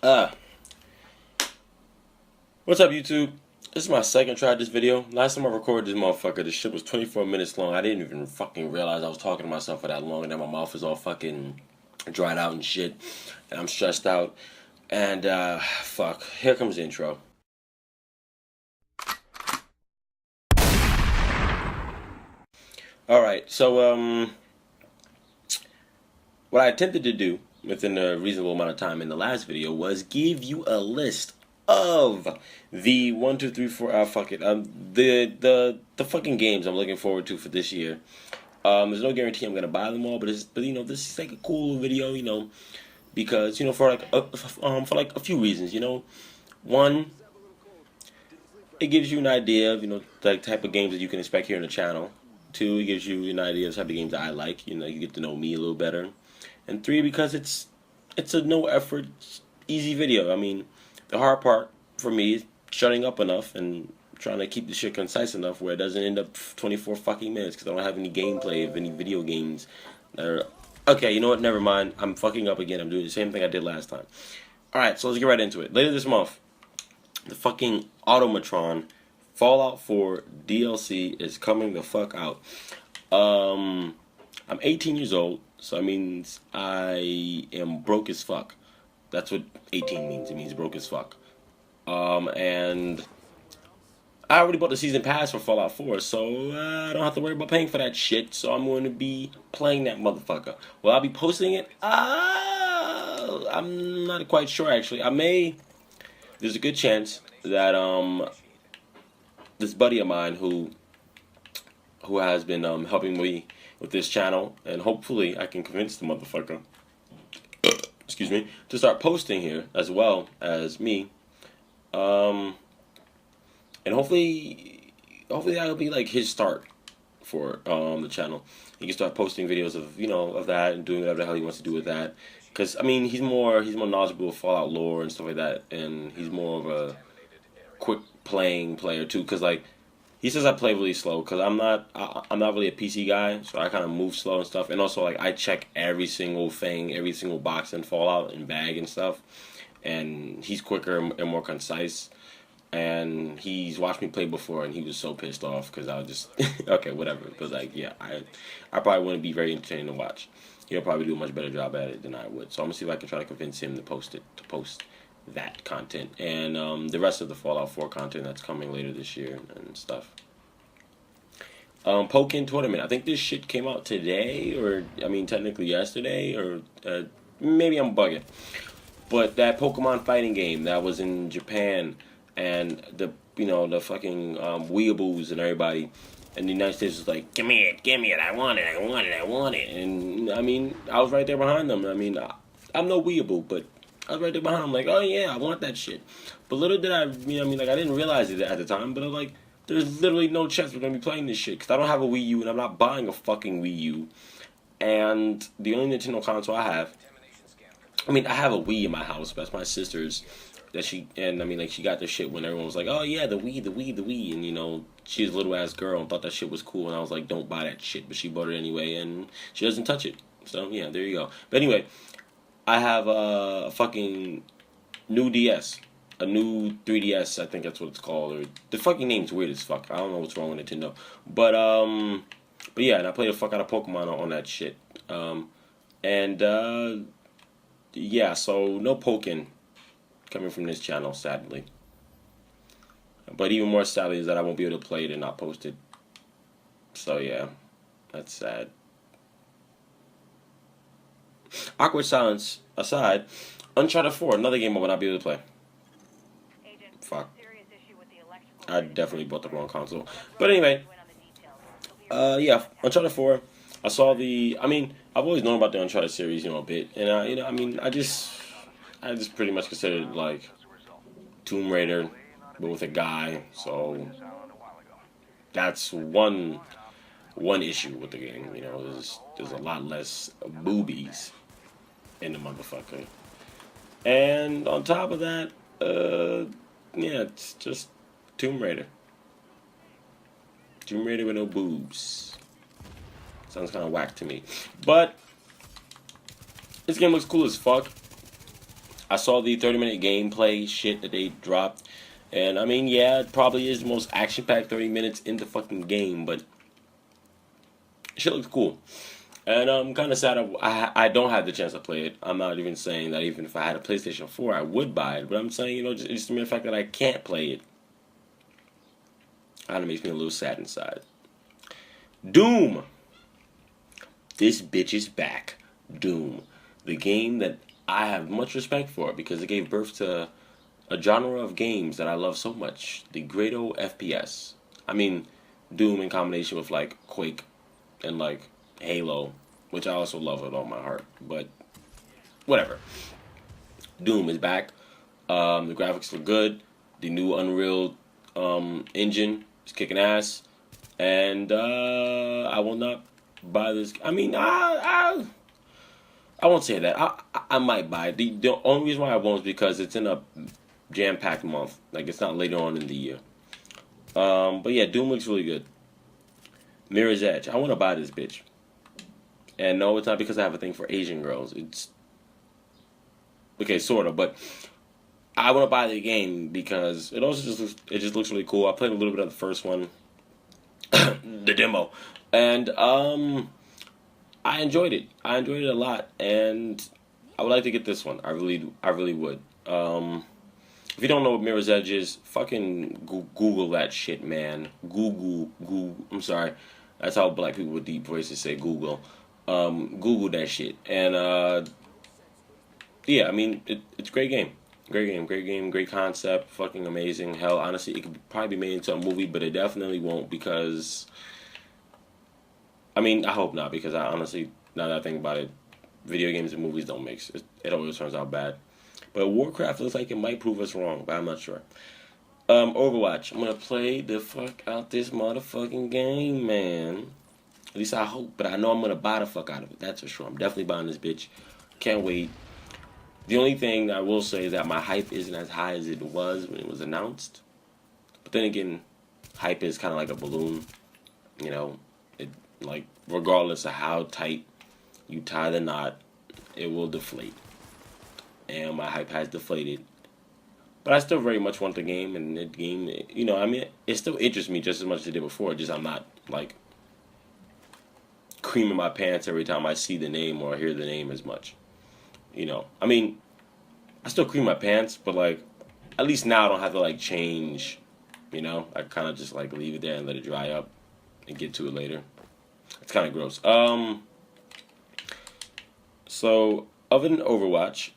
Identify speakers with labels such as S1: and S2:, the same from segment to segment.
S1: Uh, what's up, YouTube? This is my second try at this video. Last time I recorded this motherfucker, this shit was 24 minutes long. I didn't even fucking realize I was talking to myself for that long, and then my mouth is all fucking dried out and shit, and I'm stressed out. And, fuck. Here comes the intro. Alright, so, what I attempted to do within a reasonable amount of time in the last video was give you a list of the 1, 2, 3, 4, fuck it, the fucking games I'm looking forward to for this year. There's no guarantee I'm gonna buy them all, but you know, this is like a cool video, you know, because, you know, for like a few reasons, you know. One, it gives you an idea of, you know, the type of games that you can expect here on the channel. Two, it gives you an idea of the type of games that I like. You know, you get to know me a little better. And three, because it's a no effort, easy video. I mean, the hard part for me is shutting up enough and trying to keep the shit concise enough where it doesn't end up 24 fucking minutes because I don't have any gameplay of any video games that are... Okay, you know what? Never mind. I'm fucking up again. I'm doing the same thing I did last time. Alright, so let's get right into it. Later this month, the fucking Automatron Fallout 4 DLC is coming the fuck out. I'm 18 years old, so that means I am broke as fuck. That's what 18 means. It means broke as fuck. And I already bought the season pass for Fallout 4, so I don't have to worry about paying for that shit. So I'm going to be playing that motherfucker. Will I be posting it? I'm not quite sure actually. I may. There's a good chance that this buddy of mine who has been helping me with this channel, and hopefully I can convince the motherfucker, excuse me, to start posting here as well as me, and hopefully that'll be like his start for the channel. He can start posting videos of, you know, of that and doing whatever the hell he wants to do with that. Because I mean, he's more knowledgeable of Fallout lore and stuff like that, and he's more of a quick playing player too. Because like, he says I play really slow because I'm not really a PC guy, so I kind of move slow and stuff. And also like, I check every single thing, every single box in Fallout and bag and stuff. And he's quicker and more concise. And he's watched me play before, and he was so pissed off because I was just okay, whatever. Because like, yeah, I probably wouldn't be very entertaining to watch. He'll probably do a much better job at it than I would. So I'm gonna see if I can try to convince him to post that content and the rest of the Fallout 4 content that's coming later this year and stuff. Pokken Tournament. I think this shit came out today, or I mean technically yesterday, or maybe I'm bugging. But that Pokemon fighting game that was in Japan, and the fucking weeaboos and everybody in the United States was like, give me it, I want it. And I mean, I was right there behind them. I mean, I'm no weeaboo, but I was right there behind them, like, oh yeah, I want that shit. But little did I, you know, I mean, like, I didn't realize it at the time, but I was like, there's literally no chance we're gonna be playing this shit because I don't have a Wii U and I'm not buying a fucking Wii U. And the only Nintendo console I have, I mean, I have a Wii in my house, but that's my sister's. And I mean, like, she got the shit when everyone was like, oh yeah, the Wii, and you know, she's a little ass girl and thought that shit was cool, and I was like, don't buy that shit, but she bought it anyway, and she doesn't touch it. So yeah, there you go. But anyway, I have a fucking new DS, a new 3DS, I think that's what it's called, or the fucking name's weird as fuck. I don't know what's wrong with Nintendo, but yeah, and I played the fuck out of Pokemon on that shit, yeah, so no Pokken coming from this channel, sadly. But even more sadly is that I won't be able to play it and not post it. So yeah, that's sad. Awkward silence aside, Uncharted 4, another game I will not be able to play. Fuck. I definitely bought the wrong console. But anyway, yeah, Uncharted 4. I saw I mean, I've always known about the Uncharted series, you know, a bit. And, you know, I mean, I just pretty much consider it like Tomb Raider, but with a guy. So that's one issue with the game. You know, there's a lot less boobies in the motherfucker. And on top of that, yeah, it's just Tomb Raider. Tomb Raider with no boobs. Sounds kind of whack to me. But this game looks cool as fuck. I saw the 30-minute gameplay shit that they dropped, and I mean, yeah, it probably is the most action-packed 30 minutes in the fucking game, but shit looks cool. And I'm kind of sad I don't have the chance to play it. I'm not even saying that even if I had a PlayStation 4, I would buy it. But I'm saying, just the mere fact that I can't play it kind of makes me a little sad inside. Doom! This bitch is back. Doom. The game that I have much respect for because it gave birth to a genre of games that I love so much. The great old FPS. I mean, Doom in combination with, like, Quake and, like, Halo, which I also love with all my heart, but whatever. Doom is back. The graphics look good. The new Unreal engine is kicking ass, and I will not buy this. I mean, I won't say that. I might buy it. The only reason why I won't is because it's in a jam-packed month. Like, it's not later on in the year. But yeah, Doom looks really good. Mirror's Edge. I want to buy this bitch. And no, it's not because I have a thing for Asian girls. It's okay, sort of, but I want to buy the game because it also just looks really cool. I played a little bit of the first one, the demo, and I enjoyed it. I enjoyed it a lot, and I would like to get this one. I really would. If you don't know what Mirror's Edge is, fucking Google that shit, man. Google. I'm sorry, that's how black people with deep voices say Google. Google that shit, and yeah, I mean it's a great game, great concept, fucking amazing. Hell, honestly, it could probably be made into a movie, but it definitely won't because, I mean, I hope not because I honestly, now that I think about it, video games and movies don't mix. It always turns out bad. But Warcraft looks like it might prove us wrong, but I'm not sure. Overwatch, I'm gonna play the fuck out this motherfucking game, man. At least I hope, but I know I'm going to buy the fuck out of it. That's for sure. I'm definitely buying this bitch. Can't wait. The only thing I will say is that my hype isn't as high as it was when it was announced. But then again, hype is kind of like a balloon. You know, it, like, regardless of how tight you tie the knot, it will deflate. And my hype has deflated. But I still very much want the game, and the game, you know, I mean, it still interests me just as much as it did before. Just I'm not, like, creaming my pants every time I see the name or hear the name as much. You know, I mean, I still cream my pants, but like, at least now I don't have to like change. You know, I kind of just like leave it there and let it dry up and get to it later. It's kind of gross. So other than Overwatch,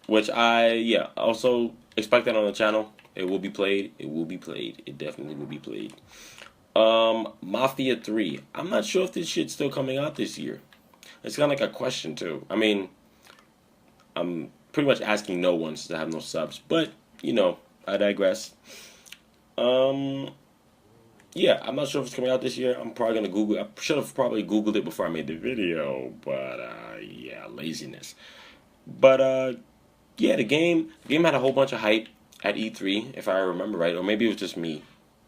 S1: which I also expect that on the channel. It will be played. It will be played. It definitely will be played. Mafia 3. I'm not sure if this shit's still coming out this year. It's kind of like a question, too. I mean, I'm pretty much asking no one since I have no subs. But, you know, I digress. Yeah, I'm not sure if it's coming out this year. I'm probably going to Google it. I should have probably Googled it before I made the video. But, yeah, laziness. But, yeah, the game had a whole bunch of hype at E3, if I remember right. Or maybe it was just me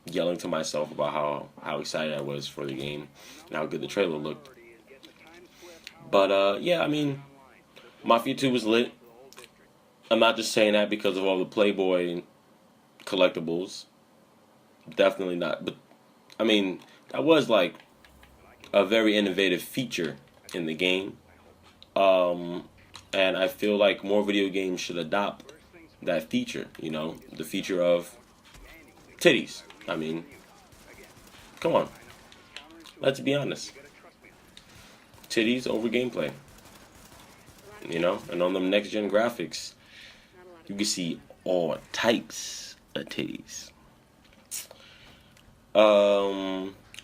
S1: yelling to myself about how excited I was for the game and how good the trailer looked. But, yeah, I mean, Mafia 2 was lit. I'm not just saying that because of all the Playboy collectibles. Definitely not. But, I mean, that was, like, a very innovative feature in the game. And I feel like more video games should adopt that feature, you know, the feature of titties. I mean, come on. Let's be honest. Titties over gameplay. You know, and on the next gen graphics, you can see all types of titties.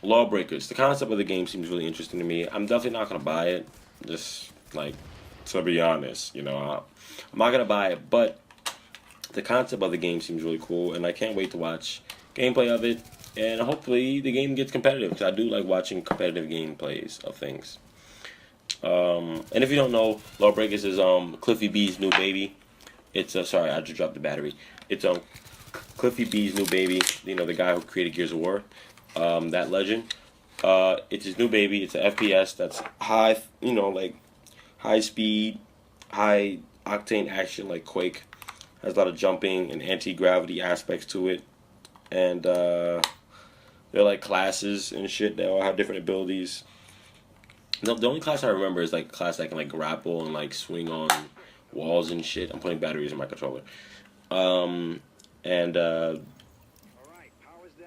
S1: Lawbreakers. The concept of the game seems really interesting to me. I'm definitely not gonna buy it. Just like, to be honest, you know, I'm not gonna buy it, but the concept of the game seems really cool, and I can't wait to watch gameplay of it, and hopefully the game gets competitive, because I do like watching competitive gameplays of things. And if you don't know, Lawbreakers is Cliffy B's new baby. It's sorry, I just dropped the battery. It's Cliffy B's new baby. You know, the guy who created Gears of War, that legend. It's his new baby. It's an FPS that's high, you know, like high speed, high octane action like Quake. Has a lot of jumping and anti-gravity aspects to it, and they're like classes and shit. They all have different abilities. No, the only class I remember is like a class that can like grapple and like swing on walls and shit. I'm putting batteries in my controller. And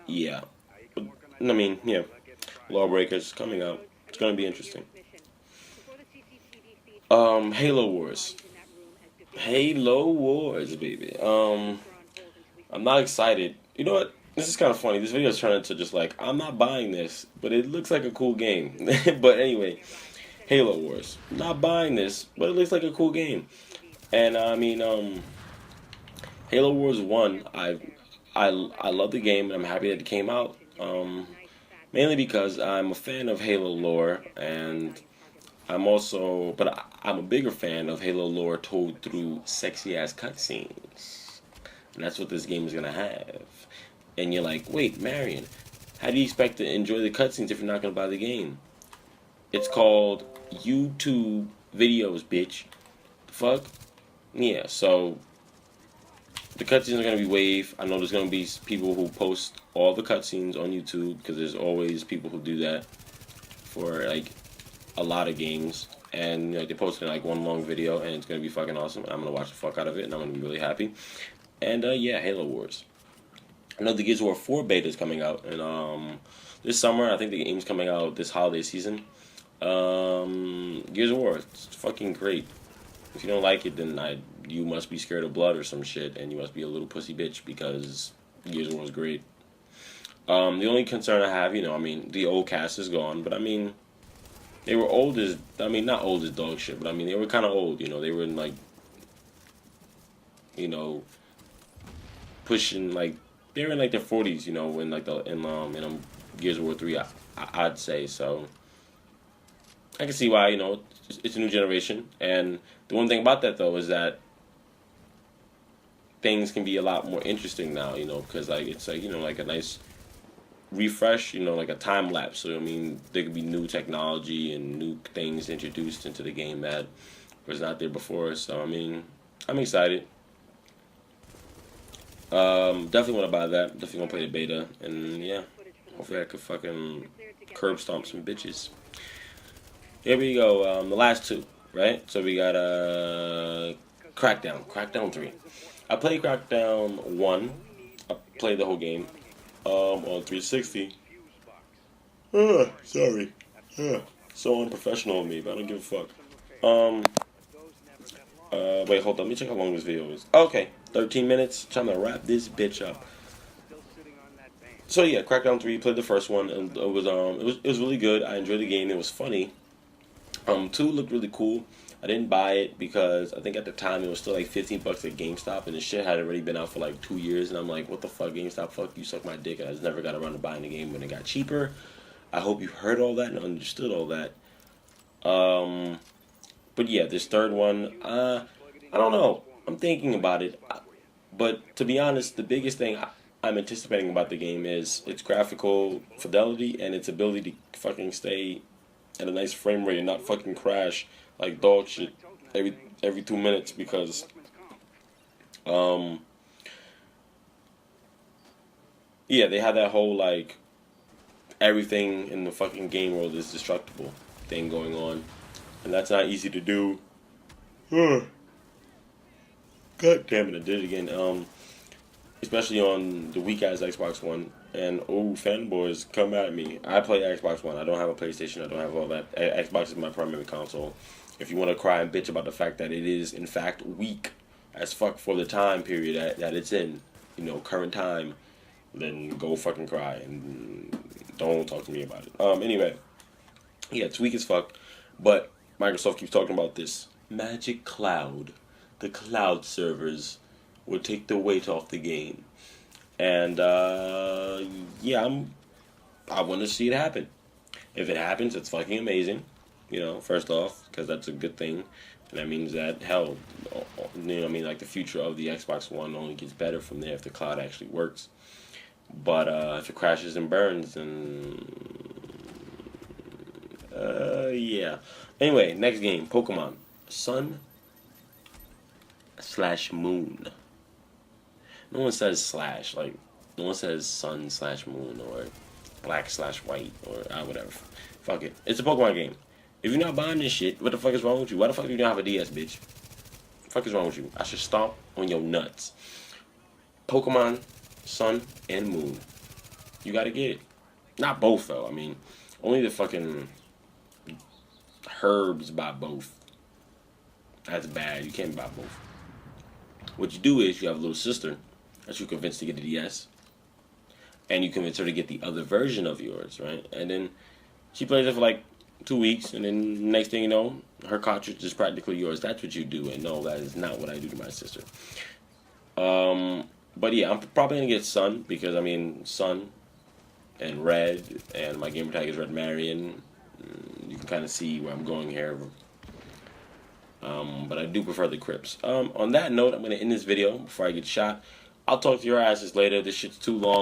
S1: yeah, I mean, yeah, Lawbreakers coming out. It's gonna be interesting. Halo Wars. Halo Wars, baby. I'm not excited. You know what? This is kind of funny. This video is turning into just like, I'm not buying this, but it looks like a cool game. But anyway, Halo Wars. Not buying this, but it looks like a cool game. And I mean, Halo Wars 1, I love the game and I'm happy that it came out. Mainly because I'm a fan of Halo lore, and I'm a bigger fan of Halo lore told through sexy ass cutscenes. And that's what this game is gonna have. And you're like, wait, Marion, how do you expect to enjoy the cutscenes if you're not gonna buy the game? It's called YouTube videos, bitch. The fuck? Yeah, so the cutscenes are gonna be wave. I know there's gonna be people who post all the cutscenes on YouTube, because there's always people who do that for like a lot of games, and you know, they post it in like one long video, and it's gonna be fucking awesome. I'm gonna watch the fuck out of it, and I'm gonna be really happy. And yeah, Halo Wars. I know the Gears of War 4 beta is coming out, and this summer. I think the game's coming out this holiday season. Gears of War, it's fucking great. If you don't like it, then you must be scared of blood or some shit, and you must be a little pussy bitch, because Gears of War is great. The only concern I have, I mean, the old cast is gone, but I mean, they were not old as dog shit, but I mean, they were kind of old, they were in like, pushing like, they were in like their 40s, when like in Gears of War 3, I'd say, so I can see why, it's a new generation, and the one thing about that though is that things can be a lot more interesting now, because like it's like like a nice refresh, like a time lapse. So I mean, there could be new technology and new things introduced into the game that was not there before. So I mean, I'm excited. Definitely want to buy that. Definitely want to play the beta, and yeah, hopefully I could fucking curb stomp some bitches. Here we go. The last two, right? So we got Crackdown 3. I played Crackdown 1. I played the whole game on 360. Sorry. So unprofessional of me, but I don't give a fuck. Wait, hold on. Let me check how long this video is. Okay, 13 minutes. Trying to wrap this bitch up. So yeah, Crackdown 3. Played the first one, and it was really good. I enjoyed the game. It was funny. 2 looked really cool. I didn't buy it because I think at the time it was still like $15 at GameStop, and the shit had already been out for like 2 years, and I'm like, what the fuck, GameStop? Fuck you, suck my dick. I just never got around to buying the game when it got cheaper. I hope you heard all that and understood all that. But yeah, this third one, I don't know. I'm thinking about it, but to be honest, the biggest thing I'm anticipating about the game is its graphical fidelity and its ability to fucking stay at a nice frame rate and not fucking crash like dog shit every 2 minutes, because yeah, they have that whole like everything in the fucking game world is destructible thing going on, and that's not easy to do. God damn it, I did it again. Especially on the weak ass Xbox One. And fanboys, come at me. I play Xbox One. I don't have a PlayStation. I don't have all that. Xbox is my primary console. If you want to cry and bitch about the fact that it is in fact weak as fuck for the time period that it's in, current time, then go fucking cry and don't talk to me about it. Anyway, yeah, it's weak as fuck, but Microsoft keeps talking about this magic cloud. The cloud servers will take the weight off the game. And yeah, I want to see it happen. If it happens, it's fucking amazing. First off, because that's a good thing, and that means that hell, like the future of the Xbox One only gets better from there if the cloud actually works. But if it crashes and burns, then yeah. Anyway, next game, Pokemon Sun/Moon. No one says slash. Like, no one says sun/moon or black/white or whatever. Fuck it. It's a Pokemon game. If you're not buying this shit, what the fuck is wrong with you? Why the fuck do you not have a DS, bitch? What the fuck is wrong with you? I should stomp on your nuts. Pokemon Sun and Moon. You gotta get it. Not both, though. I mean, only the fucking herbs buy both. That's bad. You can't buy both. What you do is you have a little sister that you convince to get a DS, and you convince her to get the other version of yours, right? And then she plays it for like 2 weeks, and then next thing you know, her cartridge is practically yours. That's what you do, and no, that is not what I do to my sister. But yeah, I'm probably gonna get Sun because I mean Sun and Red, and my gamer tag is Red Marion. You can kind of see where I'm going here. But I do prefer the Crips. On that note, I'm gonna end this video before I get shot. I'll talk to your asses later. This shit's too long.